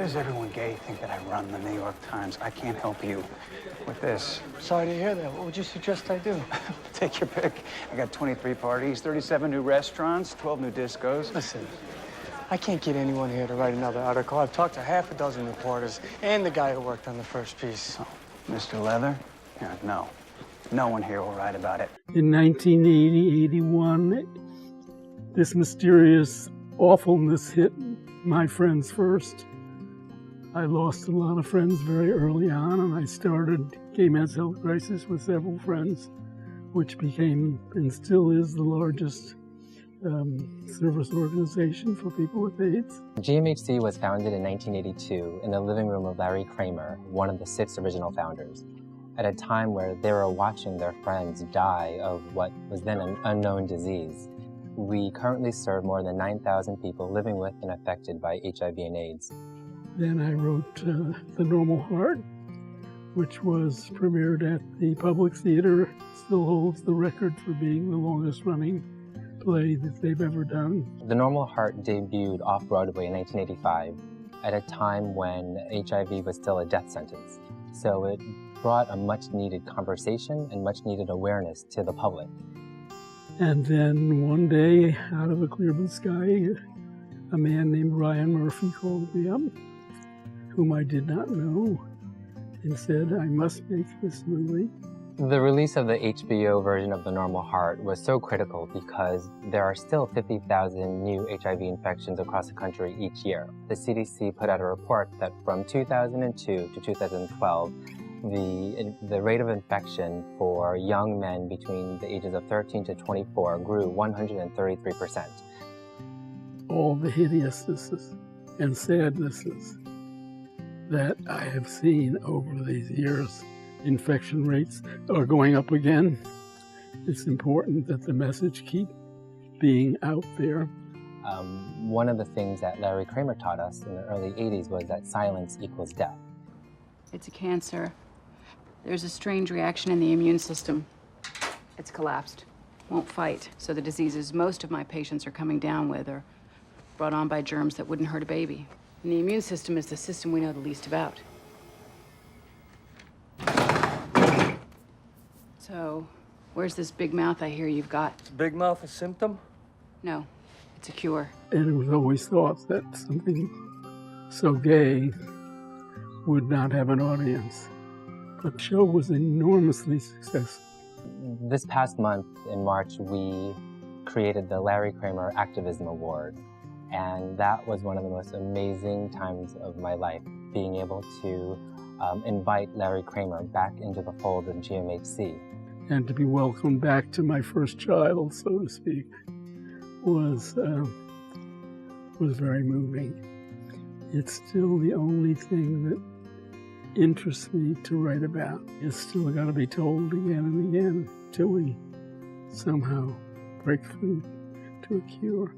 does everyone gay think that I run the New York Times? I can't help you with this. Sorry to hear that. What would you suggest I do? Take your pick. I got 23 parties, 37 new restaurants, 12 new discos. Listen, I can't get anyone here to write another article. I've talked to half a dozen reporters and the guy who worked on the first piece. Oh, Mr. Leather? Yeah, no. No one here will write about it. In 1980, 81, this mysterious awfulness hit my friends first. I lost a lot of friends very early on, and I started gay men's health crisis with several friends, which became and still is the largest service organization for people with AIDS. GMHC was founded in 1982 in the living room of Larry Kramer, one of the 6 original founders, at a time where they were watching their friends die of what was then an unknown disease. We currently serve more than 9,000 people living with and affected by HIV and AIDS. Then I wrote The Normal Heart, which was premiered at the Public Theater. Still holds the record for being the longest running play that they've ever done. The Normal Heart debuted off-Broadway in 1985 at a time when HIV was still a death sentence. So it brought a much-needed conversation and much-needed awareness to the public. And then one day, out of a clear blue sky, a man named Ryan Murphy called me up, whom I did not know, and said, I must make this movie. The release of the HBO version of The Normal Heart was so critical because there are still 50,000 new HIV infections across the country each year. The CDC put out a report that from 2002 to 2012, the rate of infection for young men between the ages of 13 to 24 grew 133%. All the hideousnesses and sadnesses that I have seen over these years. Infection rates are going up again. It's important that the message keep being out there. One of the things that Larry Kramer taught us in the early 80s was that silence equals death. It's a cancer. There's a strange reaction in the immune system. It's collapsed, won't fight. So the diseases most of my patients are coming down with are brought on by germs that wouldn't hurt a baby. And the immune system is the system we know the least about. So, where's this big mouth I hear you've got? Is big mouth a symptom? No, it's a cure. And it was always thought that something so gay would not have an audience. But the show was enormously successful. This past month, in March, we created the Larry Kramer Activism Award. And that was one of the most amazing times of my life, being able to invite Larry Kramer back into the fold of GMHC. And to be welcomed back to my first child, so to speak, was very moving. It's still the only thing that interests me to write about. It's still got to be told again and again till we somehow break through to a cure.